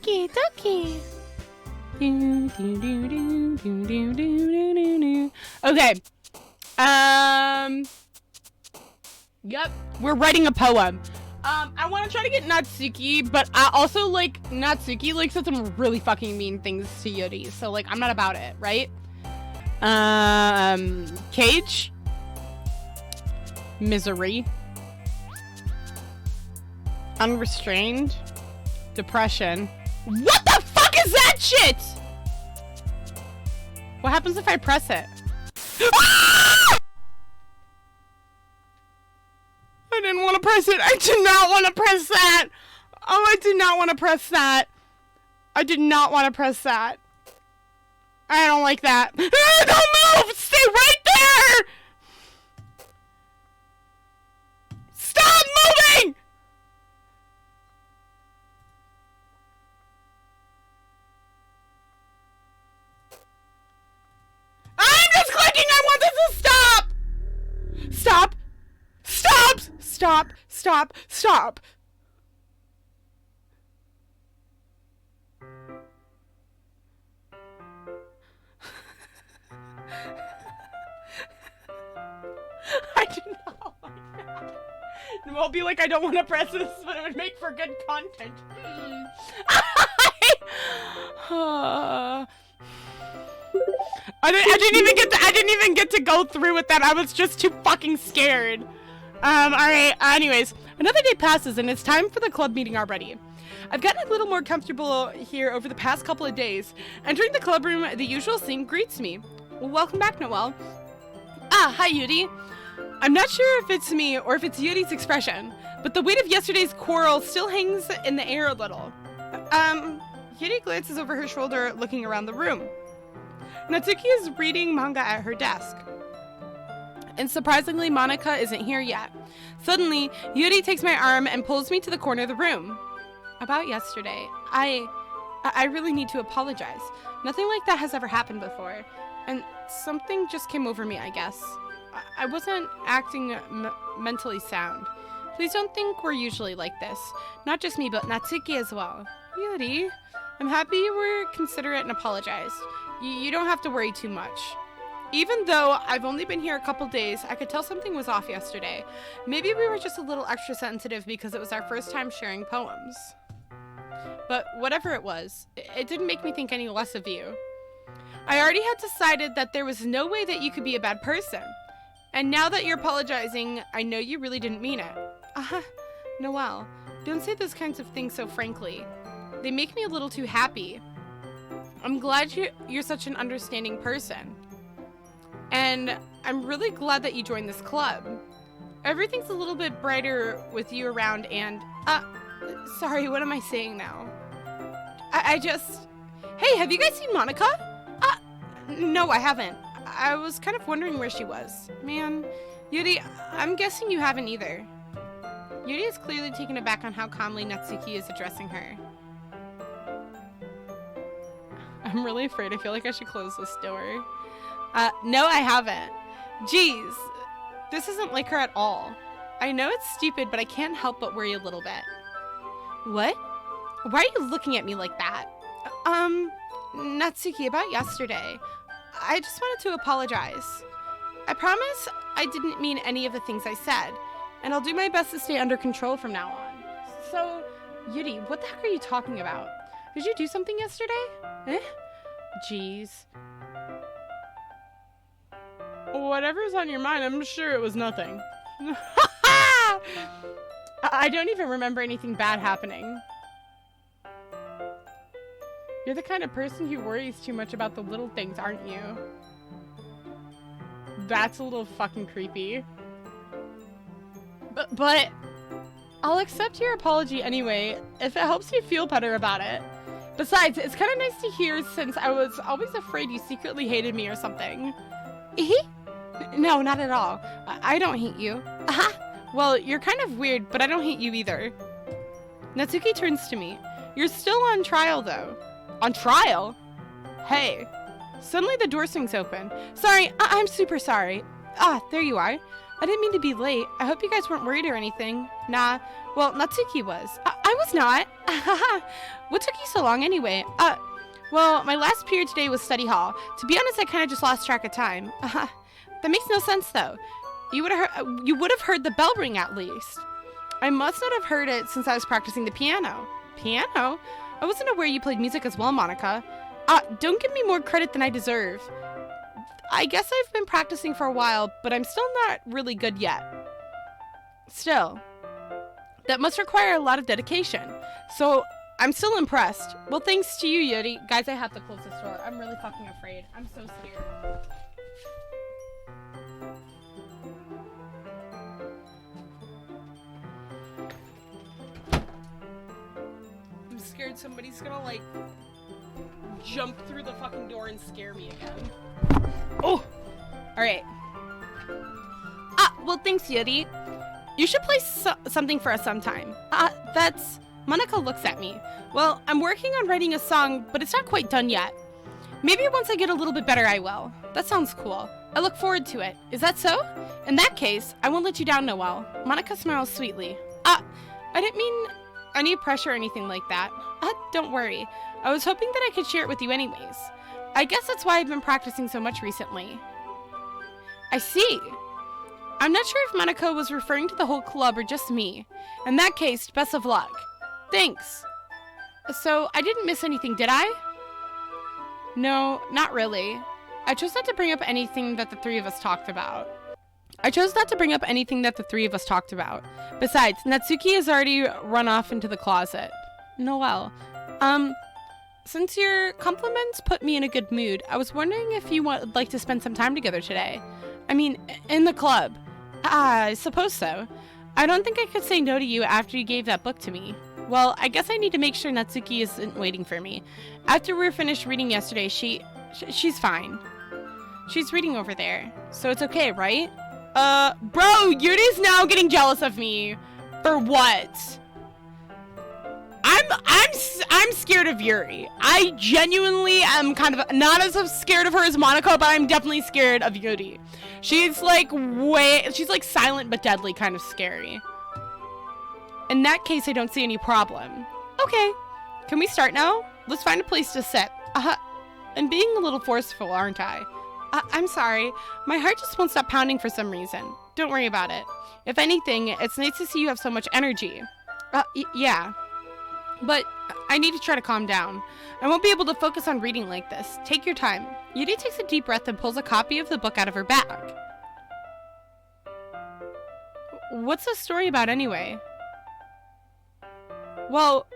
Doki, Doki. Okay. Yep. We're writing a poem. I want to try to get Natsuki, but I also, like, Natsuki, like, said some really fucking mean things to Yuri, so, like, I'm not about it, right? Cage? Misery? Unrestrained? Depression? What the fuck is that shit? What happens if I press it? Ah! I didn't want to press it. I did not want to press that. Oh, I did not want to press that. I did not want to press that. I don't like that. Ah, don't move! Stay right there! Stop moving! I'm just clicking! I want this to stop! Stop! Stop! Stop! Stop! Stop! I do not like that. It won't be like I don't want to press this, but it would make for good content. I didn't even get to go through with that. I was just too fucking scared. Alright, anyways. Another day passes and it's time for the club meeting already. I've gotten a little more comfortable here over the past couple of days. Entering the club room, the usual scene greets me. Welcome back, Noelle. Ah, hi, Yuri. I'm not sure if it's me or if it's Yuri's expression, but the weight of yesterday's quarrel still hangs in the air a little. Yuri glances over her shoulder, looking around the room. Natsuki is reading manga at her desk. And surprisingly, Monica isn't here yet. Suddenly, Yuri takes my arm and pulls me to the corner of the room. About yesterday, I really need to apologize. Nothing like that has ever happened before. And something just came over me, I guess. I wasn't acting mentally sound. Please don't think we're usually like this. Not just me, but Natsuki as well. Yuri, I'm happy you were considerate and apologized. You don't have to worry too much. Even though I've only been here a couple days, I could tell something was off yesterday. Maybe we were just a little extra sensitive because it was our first time sharing poems. But whatever it was, it didn't make me think any less of you. I already had decided that there was no way that you could be a bad person. And now that you're apologizing, I know you really didn't mean it. Noelle, don't say those kinds of things so frankly. They make me a little too happy. I'm glad you're such an understanding person. And I'm really glad that you joined this club. Everything's a little bit brighter with you around and... sorry, what am I saying now? I just... Hey, have you guys seen Monica? No, I haven't. I was kind of wondering where she was. Man, Yuri, I'm guessing you haven't either. Yuri is clearly taken aback on how calmly Natsuki is addressing her. I'm really afraid. I feel like I should close this door. No, I haven't. Jeez, this isn't like her at all. I know it's stupid, but I can't help but worry a little bit. What? Why are you looking at me like that? Natsuki, about yesterday. I just wanted to apologize. I promise I didn't mean any of the things I said, and I'll do my best to stay under control from now on. So, Yuri, what the heck are you talking about? Did you do something yesterday? Jeez. Whatever's on your mind, I'm sure it was nothing. I don't even remember anything bad happening. You're the kind of person who worries too much about the little things, aren't you? That's a little fucking creepy. But I'll accept your apology anyway, if it helps you feel better about it. Besides, it's kind of nice to hear since I was always afraid you secretly hated me or something. No, not at all. I don't hate you. Well, you're kind of weird, but I don't hate you either. Natsuki turns to me. You're still on trial, though. On trial? Hey. Suddenly the door swings open. Sorry, I'm super sorry. There you are. I didn't mean to be late. I hope you guys weren't worried or anything. Nah. Well, Natsuki was. I was not. What took you so long anyway? Well, my last period today was study hall. To be honest, I kind of just lost track of time. That makes no sense, though. You would have heard the bell ring at least. I must not have heard it since I was practicing the piano. Piano? I wasn't aware you played music as well, Monica. Don't give me more credit than I deserve. I guess I've been practicing for a while, but I'm still not really good yet. Still, that must require a lot of dedication. So, I'm still impressed. Well, thanks to you, Yuri. Guys, I have to close this door. I'm really fucking afraid. I'm so scared. I'm scared somebody's gonna, like, jump through the fucking door and scare me again. Oh! Alright. Well, thanks, Yuri. You should play something for us sometime. That's... Monica looks at me. Well, I'm working on writing a song, but it's not quite done yet. Maybe once I get a little bit better, I will. That sounds cool. I look forward to it. Is that so? In that case, I won't let you down, Noelle. Monica smiles sweetly. I didn't mean any pressure or anything like that. Don't worry. I was hoping that I could share it with you anyways. I guess that's why I've been practicing so much recently. I see. I'm not sure if Monica was referring to the whole club or just me. In that case, best of luck. Thanks. So, I didn't miss anything, did I? No, not really. I chose not to bring up anything that the three of us talked about. Besides, Natsuki has already run off into the closet. Noelle. Since your compliments put me in a good mood, I was wondering if you would like to spend some time together today. I mean, in the club. I suppose so. I don't think I could say no to you after you gave that book to me. Well, I guess I need to make sure Natsuki isn't waiting for me. After we were finished reading yesterday, she's fine. She's reading over there, so it's okay, right? Bro, Yuri's now getting jealous of me. For what? I'm scared of Yuri. I genuinely am kind of not as scared of her as Monica, but I'm definitely scared of Yuri. She's like silent but deadly kind of scary. In that case, I don't see any problem. Okay, can we start now? Let's find a place to sit. I'm being a little forceful, aren't I? I'm sorry. My heart just won't stop pounding for some reason. Don't worry about it. If anything, it's nice to see you have so much energy. Yeah. But I need to try to calm down. I won't be able to focus on reading like this. Take your time. Yuri takes a deep breath and pulls a copy of the book out of her bag. What's the story about anyway? Well,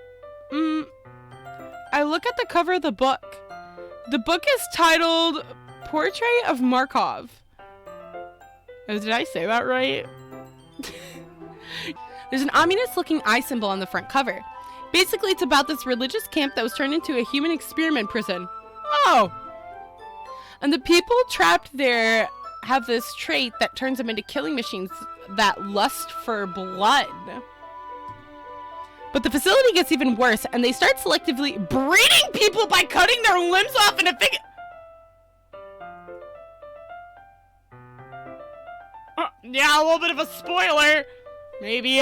I look at the cover of the book. The book is titled Portrait of Markov. Did I say that right? There's an ominous-looking eye symbol on the front cover. Basically, it's about this religious camp that was turned into a human experiment prison. Oh! And the people trapped there have this trait that turns them into killing machines that lust for blood. But the facility gets even worse, and they start selectively breeding people by cutting their limbs off in a fig- Yeah, a little bit of a spoiler. Maybe,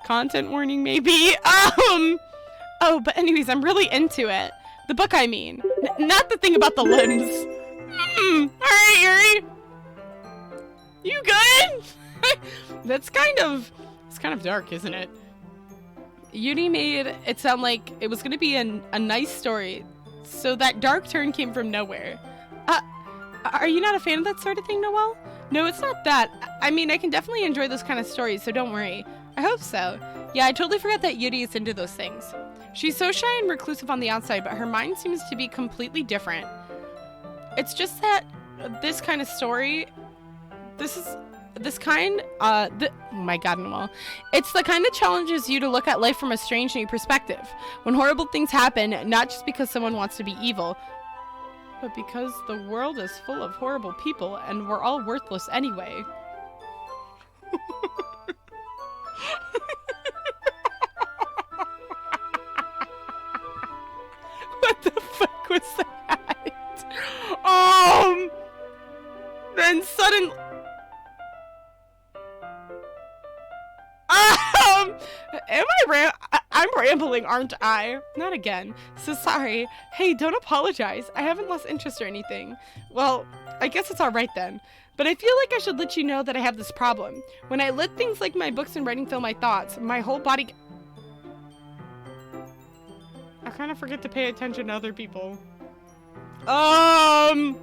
content warning, maybe. Oh, but anyways, I'm really into it. The book, I mean. Not the thing about the limbs. Alright, Yuri. You good? It's kind of dark, isn't it? Yuri made it sound like it was gonna be a nice story, so that dark turn came from nowhere. Are you not a fan of that sort of thing, Noelle? No, it's not that. I mean, I can definitely enjoy those kind of stories, so don't worry. I hope so. Yeah, I totally forgot that Yuri is into those things. She's so shy and reclusive on the outside, but her mind seems to be completely different. It's just that this kind of story, oh my god, Noelle. It's the kind that challenges you to look at life from a strange new perspective. When horrible things happen, not just because someone wants to be evil, but because the world is full of horrible people and we're all worthless anyway. What the fuck was that? Then suddenly... rambling, aren't I? Not again. So sorry. Hey, don't apologize. I haven't lost interest or anything. Well, I guess it's alright then. But I feel like I should let you know that I have this problem. When I let things like my books and writing fill my thoughts, my whole body... I kind of forget to pay attention to other people. Alright.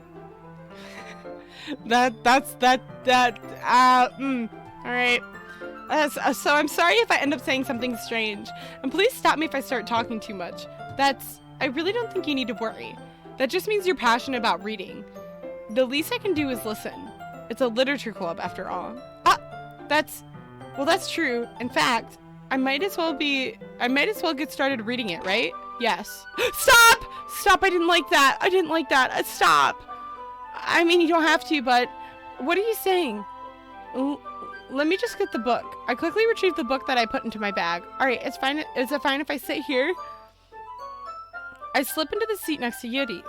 So I'm sorry if I end up saying something strange. And please stop me if I start talking too much. I really don't think you need to worry. That just means you're passionate about reading. The least I can do is listen. It's a literature club after all. That's true. In fact, I might as well get started reading it, right? Yes. Stop! Stop, I didn't like that. Stop! I mean, you don't have to, but what are you saying? Let me just get the book. I quickly retrieved the book that I put into my bag. Alright, is it fine if I sit here? I slip into the seat next to Yuri's.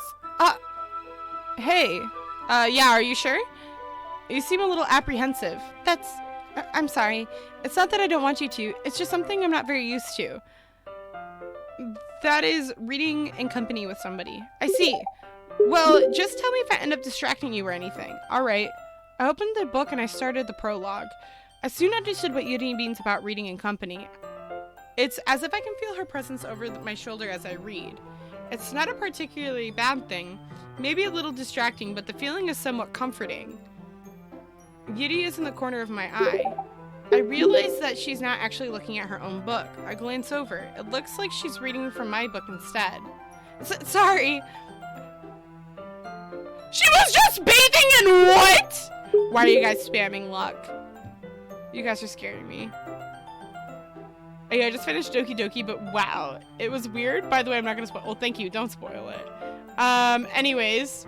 Hey. Yeah, are you sure? You seem a little apprehensive. I'm sorry. It's not that I don't want you to. It's just something I'm not very used to. That is reading in company with somebody. I see. Well, just tell me if I end up distracting you or anything. Alright. I opened the book and I started the prologue. I soon understood what Yuri means about reading in company. It's as if I can feel her presence over my shoulder as I read. It's not a particularly bad thing. Maybe a little distracting, but the feeling is somewhat comforting. Yuri is in the corner of my eye. I realize that she's not actually looking at her own book. I glance over. It looks like she's reading from my book instead. Sorry. She was just bathing in what? Why are you guys spamming luck? You guys are scaring me. I just finished Doki Doki, but wow. It was weird. By the way, I'm not gonna spoil. Well, thank you. Don't spoil it. Anyways.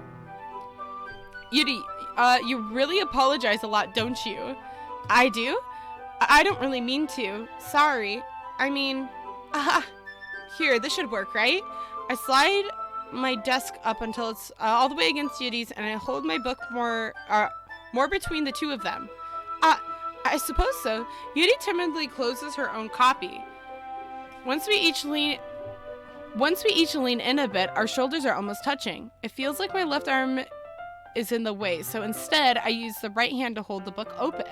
Yuri, you really apologize a lot, don't you? I do? I don't really mean to. Sorry. I mean, here, this should work, right? I slide my desk up until it's all the way against Yuri's, and I hold my book more between the two of them. I suppose so. Yuri timidly closes her own copy. Once we each lean in a bit, our shoulders are almost touching. It feels like my left arm is in the way, so instead I use the right hand to hold the book open.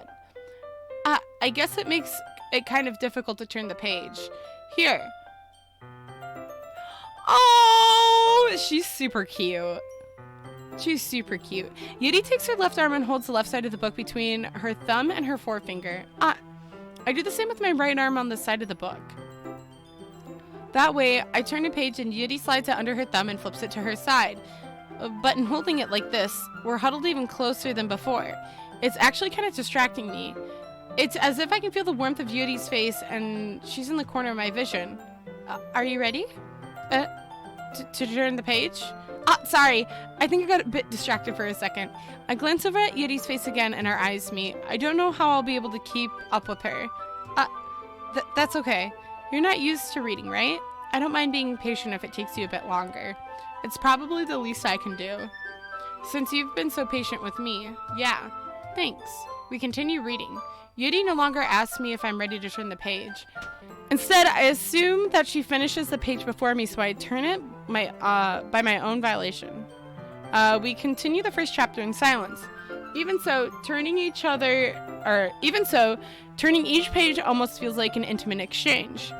I guess it makes it kind of difficult to turn the page. Here. Oh, she's super cute. She's super cute. Yuri takes her left arm and holds the left side of the book between her thumb and her forefinger. I do the same with my right arm on the side of the book. That way, I turn a page and Yuri slides it under her thumb and flips it to her side. But in holding it like this, we're huddled even closer than before. It's actually kind of distracting me. It's as if I can feel the warmth of Yuri's face and she's in the corner of my vision. Are you ready? To turn the page? Sorry. I think I got a bit distracted for a second. I glance over at Yuri's face again and our eyes meet. I don't know how I'll be able to keep up with her. That's okay. You're not used to reading, right? I don't mind being patient if it takes you a bit longer. It's probably the least I can do. Since you've been so patient with me. Yeah. Thanks. We continue reading. Yuri no longer asks me if I'm ready to turn the page. Instead, I assume that she finishes the page before me, so I turn it by my own violation. We continue the first chapter in silence. Even so, turning each page almost feels like an intimate exchange.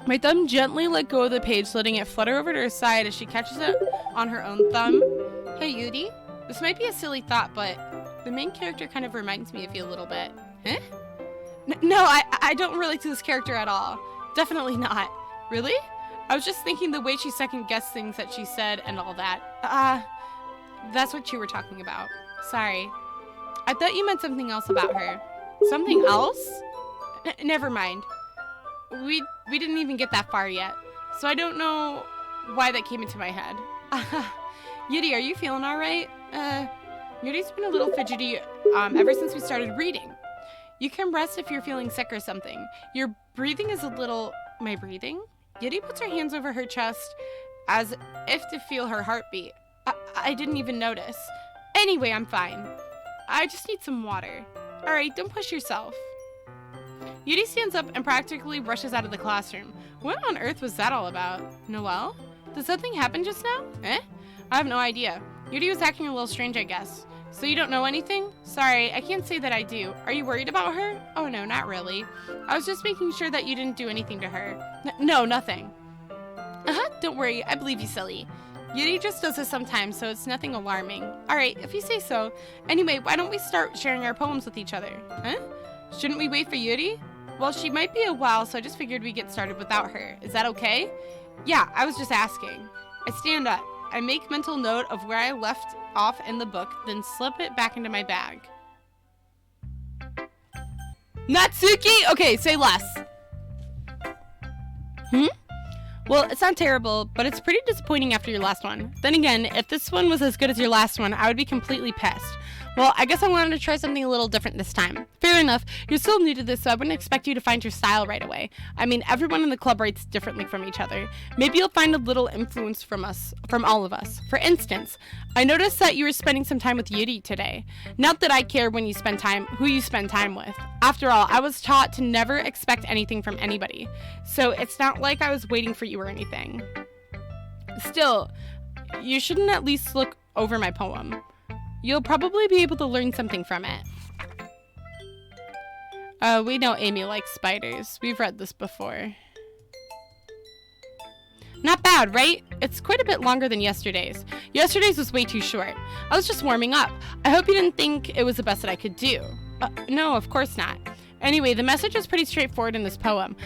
My thumb gently let go of the page, letting it flutter over to her side as she catches it on her own thumb. Hey, Yuri? This might be a silly thought, but the main character kind of reminds me of you a little bit. Huh? No, I don't relate to this character at all. Definitely not. Really? I was just thinking the way she second-guessed things that she said and all that. That's what you were talking about. Sorry. I thought you meant something else about her. Something else? Never mind. We didn't even get that far yet, so I don't know why that came into my head. Yuri, are you feeling alright? Yuri's been a little fidgety ever since we started reading. You can rest if you're feeling sick or something. Your breathing is a little... My breathing? Yuri puts her hands over her chest as if to feel her heartbeat. I didn't even notice. Anyway, I'm fine. I just need some water. Alright, don't push yourself. Yuri stands up and practically rushes out of the classroom. What on earth was that all about? Noelle? Did something happen just now? Eh? I have no idea. Yuri was acting a little strange, I guess. So you don't know anything? Sorry, I can't say that I do. Are you worried about her? Oh no, not really. I was just making sure that you didn't do anything to her. No, nothing. Don't worry, I believe you, silly. Yuri just does this sometimes, so it's nothing alarming. Alright, if you say so. Anyway, why don't we start sharing our poems with each other? Huh? Shouldn't we wait for Yuri? Well, she might be a while, so I just figured we'd get started without her. Is that okay? Yeah, I was just asking. I stand up. I make mental note of where I left off in the book, then slip it back into my bag. Natsuki! Okay, say less. Well, it's not terrible, but it's pretty disappointing after your last one. Then again, if this one was as good as your last one, I would be completely pissed. Well, I guess I wanted to try something a little different this time. Fair enough, you're still new to this, so I wouldn't expect you to find your style right away. I mean, everyone in the club writes differently from each other. Maybe you'll find a little influence from all of us. For instance, I noticed that you were spending some time with Yuri today. Not that I care when you spend time, who you spend time with. After all, I was taught to never expect anything from anybody. So it's not like I was waiting for you or anything. Still, you shouldn't at least look over my poem. You'll probably be able to learn something from it. We know Amy likes spiders. We've read this before. Not bad, right? It's quite a bit longer than yesterday's. Yesterday's was way too short. I was just warming up. I hope you didn't think it was the best that I could do. No, of course not. Anyway, the message is pretty straightforward in this poem.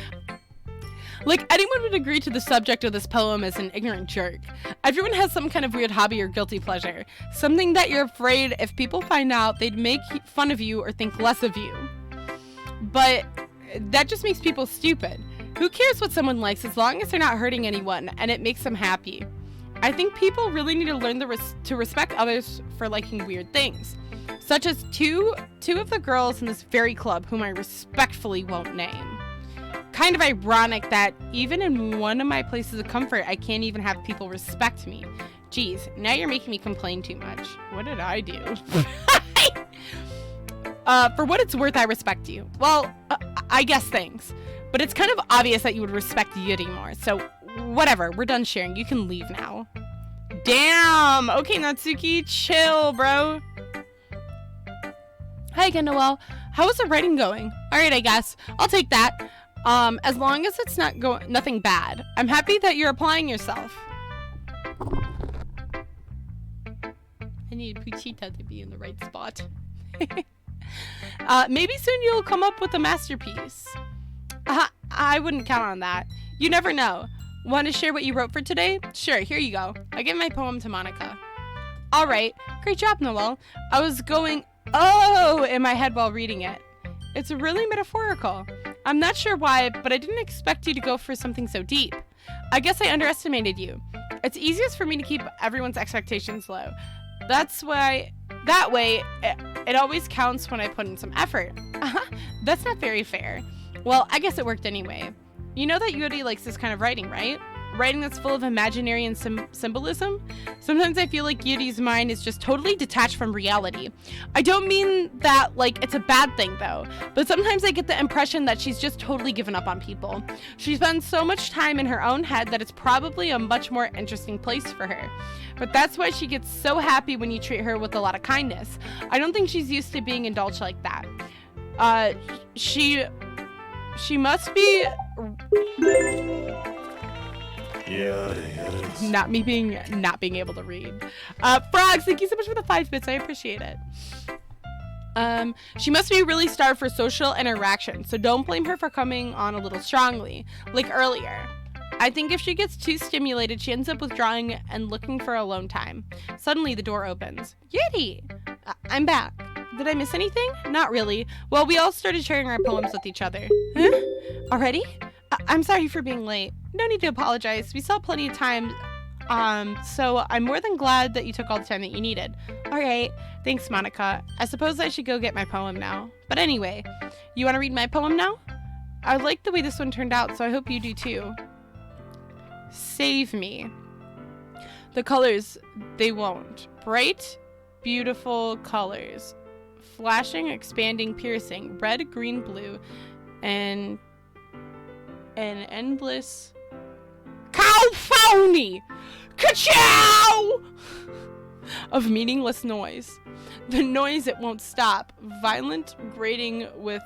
Like, anyone would agree to the subject of this poem as an ignorant jerk. Everyone has some kind of weird hobby or guilty pleasure. Something that you're afraid if people find out, they'd make fun of you or think less of you. But that just makes people stupid. Who cares what someone likes as long as they're not hurting anyone and it makes them happy? I think people really need to learn to respect others for liking weird things. Such as two of the girls in this very club whom I respectfully won't name. Kind of ironic that even in one of my places of comfort, I can't even have people respect me. Geez, now you're making me complain too much. What did I do? For what it's worth, I respect you. Well, I guess thanks. But it's kind of obvious that you would respect Yuri more. So, whatever. We're done sharing. You can leave now. Damn! Okay, Natsuki, chill, bro. Hi again, Noelle. How is the writing going? Alright, I guess. I'll take that. As long as it's nothing bad. I'm happy that you're applying yourself. I need Puchita to be in the right spot. Maybe soon you'll come up with a masterpiece. I wouldn't count on that. You never know. Want to share what you wrote for today? Sure, here you go. I give my poem to Monica. Alright, great job, Noelle. I was going, oh, in my head while reading it. It's really metaphorical. I'm not sure why, but I didn't expect you to go for something so deep. I guess I underestimated you. It's easiest for me to keep everyone's expectations low. That way, it always counts when I put in some effort. That's not very fair. Well, I guess it worked anyway. You know that Yuri likes this kind of writing, right? Writing that's full of imaginary and symbolism? Sometimes I feel like Yuri's mind is just totally detached from reality. I don't mean that like it's a bad thing though, but sometimes I get the impression that she's just totally given up on people. She spends so much time in her own head that it's probably a much more interesting place for her. But that's why she gets so happy when you treat her with a lot of kindness. I don't think she's used to being indulged like that. She must be... Not being able to read. Frogs, thank you so much for the 5 bits. I appreciate it. She must be really starved for social interaction, so don't blame her for coming on a little strongly, like earlier. I think if she gets too stimulated, she ends up withdrawing and looking for alone time. Suddenly, the door opens. Yuri! I'm back. Did I miss anything? Not really. Well, we all started sharing our poems with each other. Huh? Already? I'm sorry for being late. No need to apologize. We still have plenty of time. So I'm more than glad that you took all the time that you needed. Alright. Thanks, Monica. I suppose I should go get my poem now. But anyway, you want to read my poem now? I like the way this one turned out, so I hope you do too. Save me. The colors, they won't. Bright, beautiful colors. Flashing, expanding, piercing. Red, green, blue. and an endless cowphony ka-chow of meaningless noise. The noise it won't stop. Violent grating with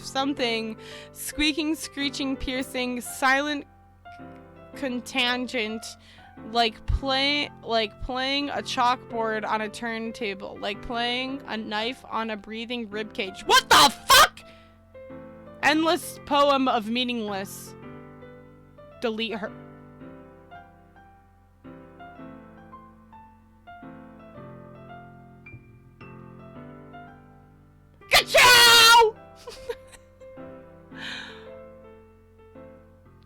something. Squeaking, screeching, piercing, silent contangent. Like playing a chalkboard on a turntable. Like playing a knife on a breathing ribcage. What the fuck? Endless poem of meaningless. Delete her. Ka-chow!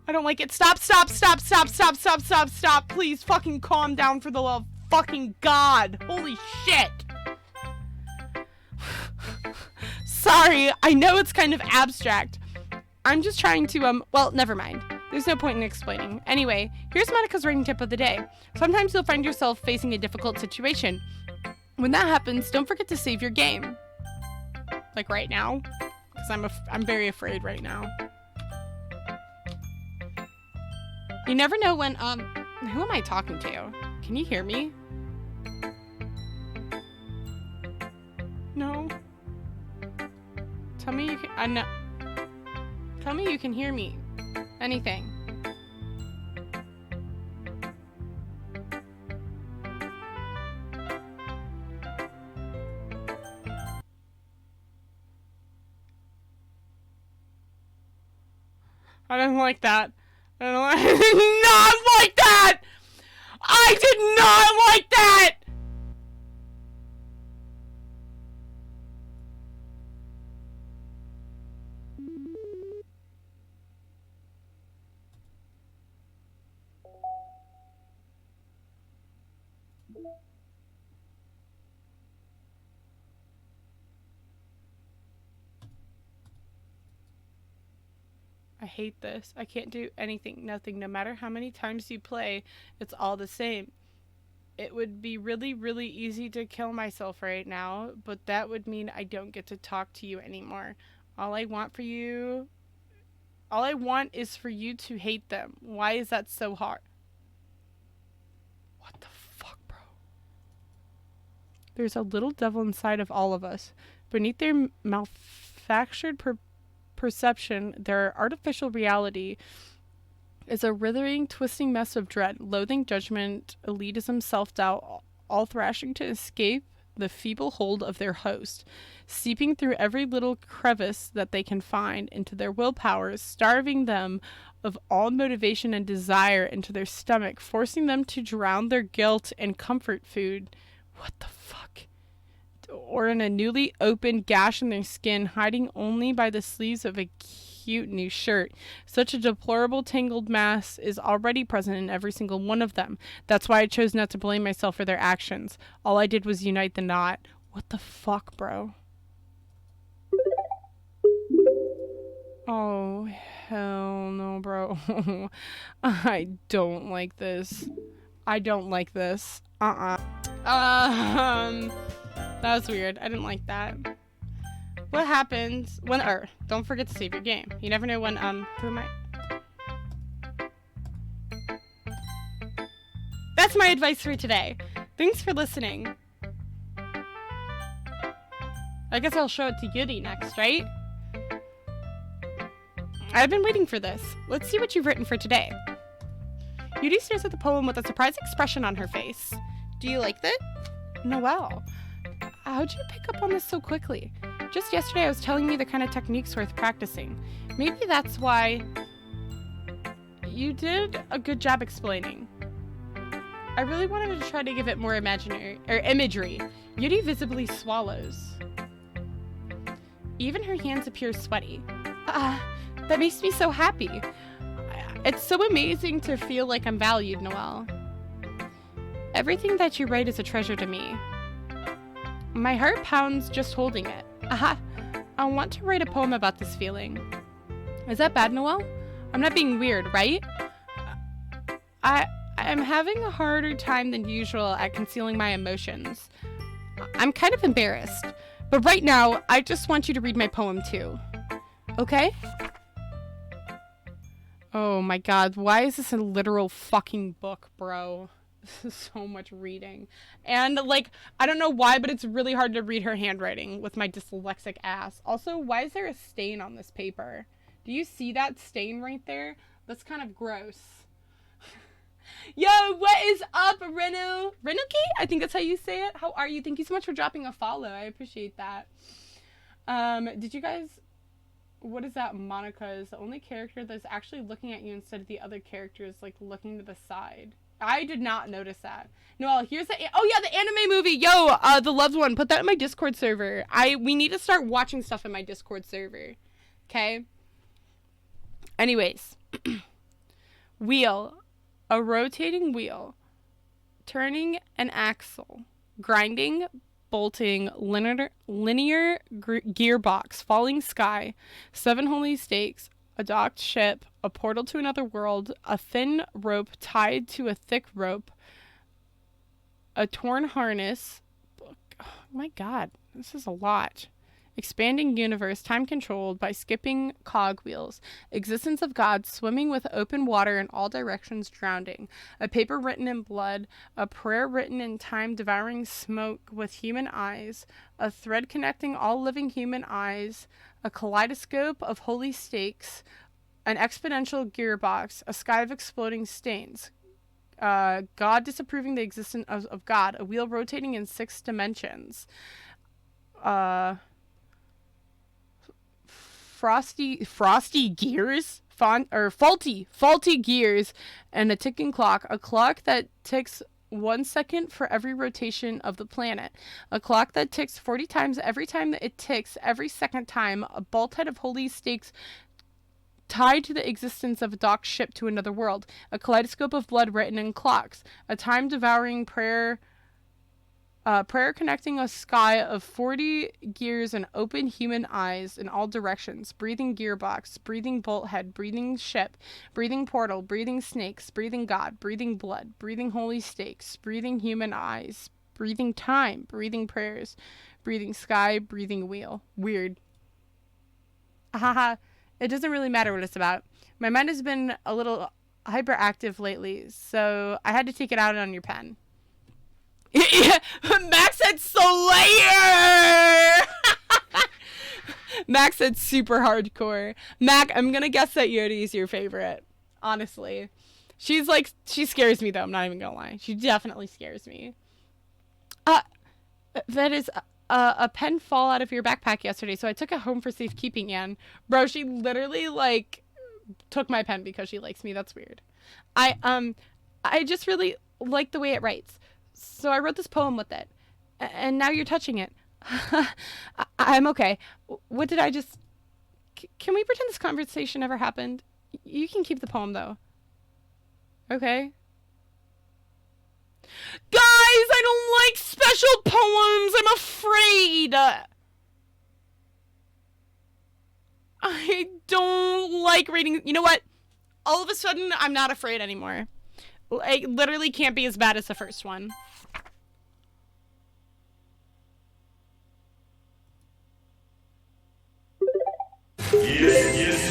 I don't like it. Stop. Please fucking calm down for the love of fucking God. Holy shit. Sorry, I know it's kind of abstract. I'm just trying to, well, never mind. There's no point in explaining. Anyway, here's Monica's writing tip of the day. Sometimes you'll find yourself facing a difficult situation. When that happens, don't forget to save your game. Like right now. Because I'm very afraid right now. You never know when, who am I talking to? Can you hear me? No. Tell me you can, no. Tell me you can hear me. Anything. I don't like that. I don't like not like that! I did not like that! I hate this. I can't do anything, nothing. No matter how many times you play, it's all the same. It would be really, really easy to kill myself right now, but that would mean I don't get to talk to you anymore. All I want is for you to hate them. Why is that so hard? What the fuck, bro? There's a little devil inside of all of us. Beneath their manufactured perception, their artificial reality is a writhing, twisting mess of dread, loathing, judgment, elitism, self-doubt, all thrashing to escape the feeble hold of their host, seeping through every little crevice that they can find into their willpowers, starving them of all motivation and desire into their stomach, forcing them to drown their guilt in comfort food. What the fuck? Or in a newly opened gash in their skin, hiding only by the sleeves of a cute new shirt. Such a deplorable tangled mass is already present in every single one of them. That's why I chose not to blame myself for their actions. All I did was unite the knot. What the fuck, bro? Oh, hell no, bro. I don't like this. I don't like this. That was weird. I didn't like that. What happens when, don't forget to save your game. You never know when, who am I? That's my advice for today. Thanks for listening. I guess I'll show it to Yuri next, right? I've been waiting for this. Let's see what you've written for today. Yuri stares at the poem with a surprised expression on her face. Do you like it? Noelle. How'd you pick up on this so quickly? Just yesterday I was telling you the kind of techniques worth practicing. Maybe that's why you did a good job explaining. I really wanted to try to give it more imagery. Yuri visibly swallows. Even her hands appear sweaty. That makes me so happy. It's so amazing to feel like I'm valued, Noelle. Everything that you write is a treasure to me. My heart pounds just holding it. I want to write a poem about this feeling. Is that bad, Noelle? I'm not being weird, right? I'm having a harder time than usual at concealing my emotions. I'm kind of embarrassed. But right now, I just want you to read my poem too. Okay? Oh my god, why is this a literal fucking book, bro? This is so much reading. And, like, I don't know why, but it's really hard to read her handwriting with my dyslexic ass. Also, why is there a stain on this paper? Do you see that stain right there? That's kind of gross. Yo, what is up, Renu? Renuki? I think that's how you say it. How are you? Thank you so much for dropping a follow. I appreciate that. Did you guys... What is that? Monica is the only character that's actually looking at you instead of the other characters, like, looking to the side. I did not notice that. No, here's the... Oh, yeah, the anime movie. Yo, the loved one. Put that in my Discord server. We need to start watching stuff in my Discord server. Okay? Anyways. Wheel. A rotating wheel. Turning an axle. Grinding. Bolting. Linear gearbox. Falling sky. 7 holy stakes. A docked ship, a portal to another world, a thin rope tied to a thick rope, a torn harness. Oh my god, this is a lot. Expanding universe, time controlled by skipping cogwheels. Existence of God, swimming with open water in all directions, drowning. A paper written in blood, a prayer written in time, devouring smoke with human eyes. A thread connecting all living human eyes. A kaleidoscope of holy stakes, an exponential gearbox, a sky of exploding stains, God disapproving the existence of God, a wheel rotating in 6 dimensions, frosty gears, faulty gears, and a ticking clock, a clock that ticks 1 second for every rotation of the planet. A clock that ticks 40 times every time that it ticks, every second time. A bolthead of holy stakes tied to the existence of a docked ship to another world. A kaleidoscope of blood written in clocks. A time-devouring prayer connecting a sky of 40 gears and open human eyes in all directions. Breathing gearbox, breathing bolthead, breathing ship, breathing portal, breathing snakes, breathing God, breathing blood, breathing holy stakes, breathing human eyes, breathing time, breathing prayers, breathing sky, breathing wheel. Weird. Haha. It doesn't really matter what it's about. My mind has been a little hyperactive lately, so I had to take it out on your pen. Yeah, Max said Slayer! Max said super hardcore. Mac, I'm gonna guess that Yuri is your favorite. Honestly. She scares me though, I'm not even gonna lie. She definitely scares me. That is a pen fall out of your backpack yesterday, so I took it home for safekeeping, Anne. Bro, she literally, took my pen because she likes me. That's weird. I just really like the way it writes. So I wrote this poem with it. And now you're touching it. I'm okay. What did I just... Can we pretend this conversation never happened? You can keep the poem, though. Okay? Guys, I don't like special poems. I'm afraid. I don't like reading... You know what? All of a sudden, I'm not afraid anymore. It literally can't be as bad as the first one. Yes.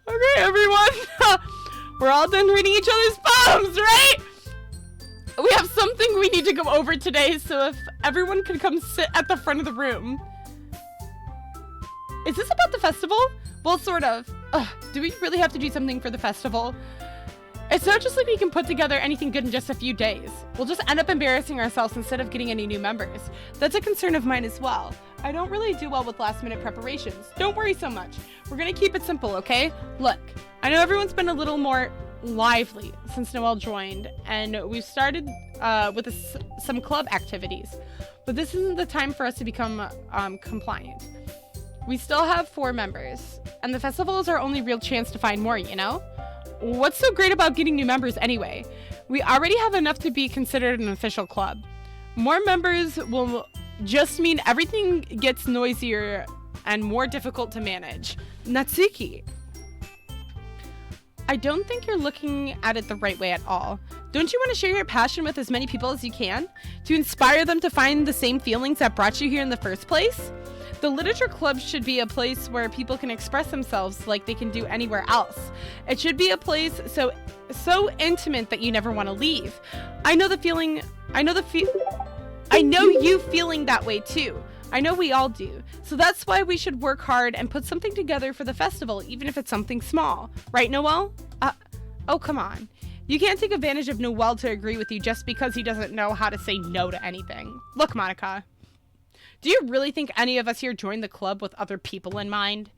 Okay, everyone. We're all done reading each other's poems, right? We have something we need to go over today, so if everyone could come sit at the front of the room. Is this about the festival? Well, sort of. Ugh, do we really have to do something for the festival? It's not just like we can put together anything good in just a few days. We'll just end up embarrassing ourselves instead of getting any new members. That's a concern of mine as well. I don't really do well with last-minute preparations. Don't worry so much. We're gonna keep it simple, okay? Look, I know everyone's been a little more lively since Noelle joined, and we've started with some club activities, but this isn't the time for us to become compliant. We still have 4 members, and the festival is our only real chance to find more, you know? What's so great about getting new members anyway? We already have enough to be considered an official club. More members will just mean everything gets noisier and more difficult to manage. Natsuki. I don't think you're looking at it the right way at all. Don't you want to share your passion with as many people as you can? To inspire them to find the same feelings that brought you here in the first place? The literature club should be a place where people can express themselves like they can do anywhere else. It should be a place so intimate that you never want to leave. I know you feeling that way too. I know we all do. So that's why we should work hard and put something together for the festival, even if it's something small. Right, Noel? Oh, come on. You can't take advantage of Noel to agree with you just because he doesn't know how to say no to anything. Look, Monica. Do you really think any of us here joined the club with other people in mind?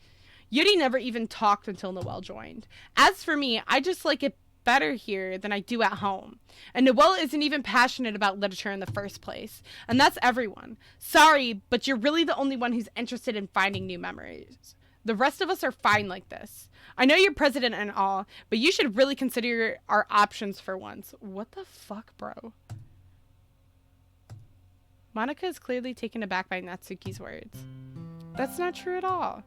Yuri never even talked until Noel joined. As for me, I just like it better here than I do at home. And Noel isn't even passionate about literature in the first place. And that's everyone. Sorry, but you're really the only one who's interested in finding new memories. The rest of us are fine like this. I know you're president and all, but you should really consider our options for once. What the fuck, bro? Monica is clearly taken aback by Natsuki's words. That's not true at all.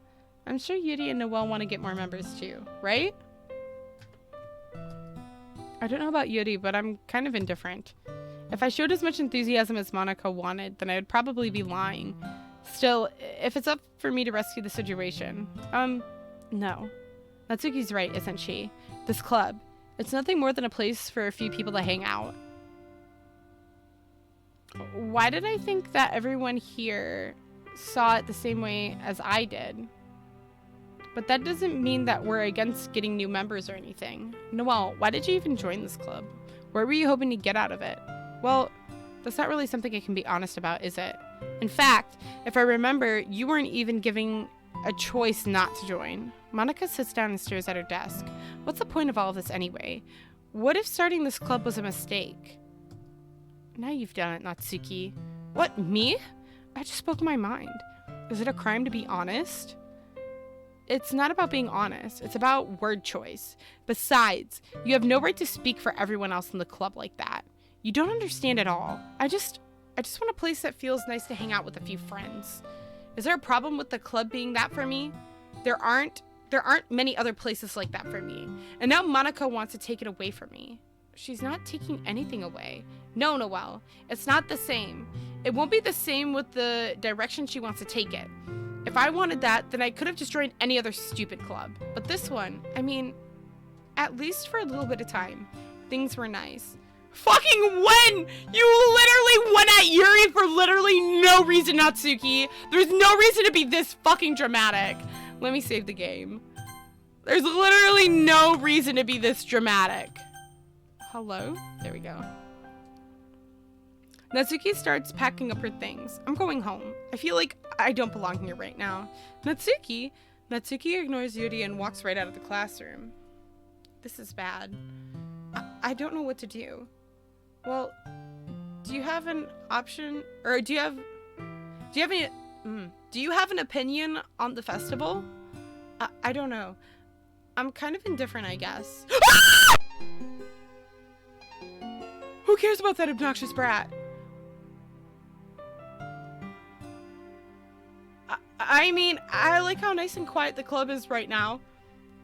I'm sure Yuri and Noel want to get more members too, right? I don't know about Yuri, but I'm kind of indifferent. If I showed as much enthusiasm as Monica wanted, then I would probably be lying. Still, if it's up for me to rescue the situation, no. Natsuki's right, isn't she? This club, it's nothing more than a place for a few people to hang out. Why did I think that everyone here saw it the same way as I did? But that doesn't mean that we're against getting new members or anything. Noel, why did you even join this club? What were you hoping to get out of it? Well, that's not really something I can be honest about, is it? In fact, if I remember, you weren't even giving a choice not to join. Monica sits down and stares at her desk. What's the point of all of this anyway? What if starting this club was a mistake? Now you've done it, Natsuki. What, me? I just spoke my mind. Is it a crime to be honest? It's not about being honest. It's about word choice. Besides, you have no right to speak for everyone else in the club like that. You don't understand at all. I just want a place that feels nice to hang out with a few friends. Is there a problem with the club being that for me? There aren't many other places like that for me. And now Monica wants to take it away from me. She's not taking anything away. No, Noel, it's not the same. It won't be the same with the direction she wants to take it. If I wanted that, then I could have just joined any other stupid club. But this one, I mean, at least for a little bit of time, things were nice. Fucking when? You literally went at Yuri for literally no reason, Natsuki. There's no reason to be this fucking dramatic. Let me save the game. There's literally no reason to be this dramatic. Hello? There we go. Natsuki starts packing up her things. I'm going home. I feel like I don't belong here right now. Natsuki ignores Yuri and walks right out of the classroom. This is bad. I don't know what to do. Well, do you have an option, or do you have an opinion on the festival? I don't know. I'm kind of indifferent, I guess. Who cares about that obnoxious brat? I mean, I like how nice and quiet the club is right now.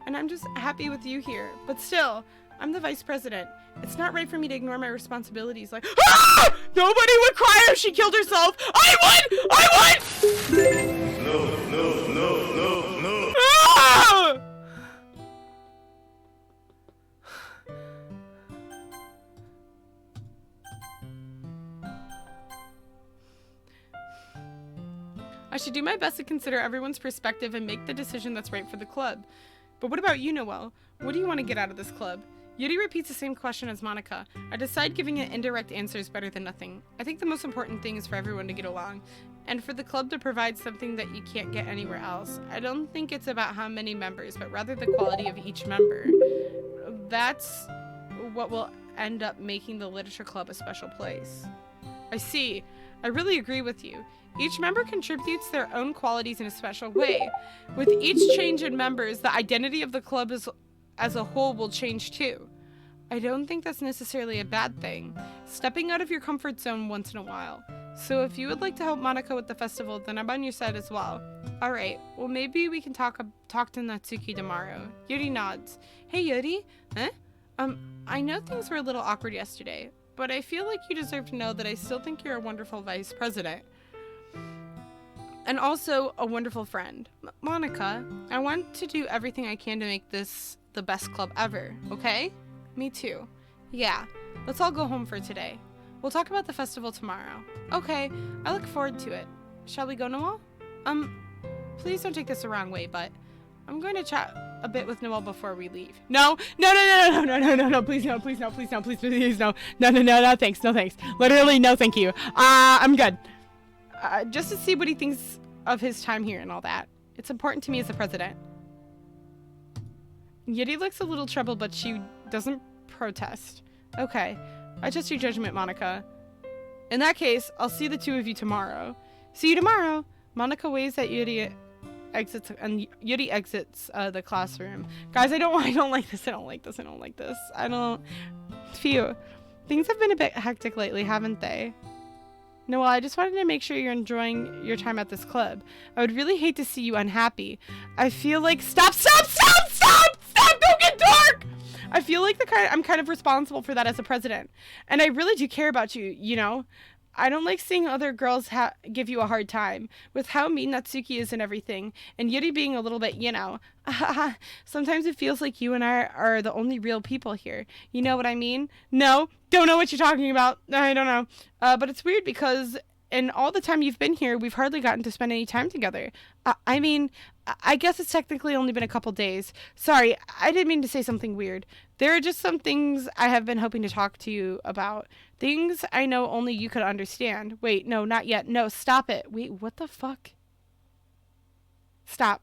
And I'm just happy with you here. But still, I'm the vice president. It's not right for me to ignore my responsibilities like, ah! Nobody would cry if she killed herself! I would! No. Ah! I should do my best to consider everyone's perspective and make the decision that's right for the club. But what about you, Noel? What do you want to get out of this club? Yuri repeats the same question as Monica. I decide giving it indirect answers better than nothing. I think the most important thing is for everyone to get along, and for the club to provide something that you can't get anywhere else. I don't think it's about how many members, but rather the quality of each member. That's what will end up making the literature club a special place. I see. I really agree with you. Each member contributes their own qualities in a special way. With each change in members, the identity of the club as a whole will change too. I don't think that's necessarily a bad thing. Stepping out of your comfort zone once in a while. So if you would like to help Monica with the festival, then I'm on your side as well. Alright, well maybe we can talk to Natsuki tomorrow. Yuri nods. Hey Yuri? Huh? I know things were a little awkward yesterday, but I feel like you deserve to know that I still think you're a wonderful vice president. And also a wonderful friend. Monica, I want to do everything I can to make this the best club ever, okay? Me too. Yeah, let's all go home for today. We'll talk about the festival tomorrow. Okay, I look forward to it. Shall we go, Noelle? Please don't take this the wrong way, but I'm going to chat a bit with Noelle before we leave. No, please no, please no, please no, no, thanks, no thanks. Literally, no thank you. I'm good. Just to see what he thinks of his time here and all that. It's important to me as the president. Yuri looks a little troubled, but she doesn't protest. Okay, I trust your judgment, Monica. In that case, I'll see the two of you tomorrow. See you tomorrow. Monica waves at Yuri, exits the classroom. Guys, I don't like this. Phew. Things have been a bit hectic lately, haven't they? Noelle, I just wanted to make sure you're enjoying your time at this club. I would really hate to see you unhappy. I feel like stop, don't get dark! I feel like I'm kind of responsible for that as a president. And I really do care about you, you know? I don't like seeing other girls give you a hard time. With how mean Natsuki is and everything, and Yuri being a little bit, you know. Sometimes it feels like you and I are the only real people here. You know what I mean? No, don't know what you're talking about. I don't know. But it's weird because in all the time you've been here, we've hardly gotten to spend any time together. I mean, I guess it's technically only been a couple days. Sorry, I didn't mean to say something weird. There are just some things I have been hoping to talk to you about. Things I know only you could understand. Wait, no, not yet. No, stop it. Wait, what the fuck? Stop.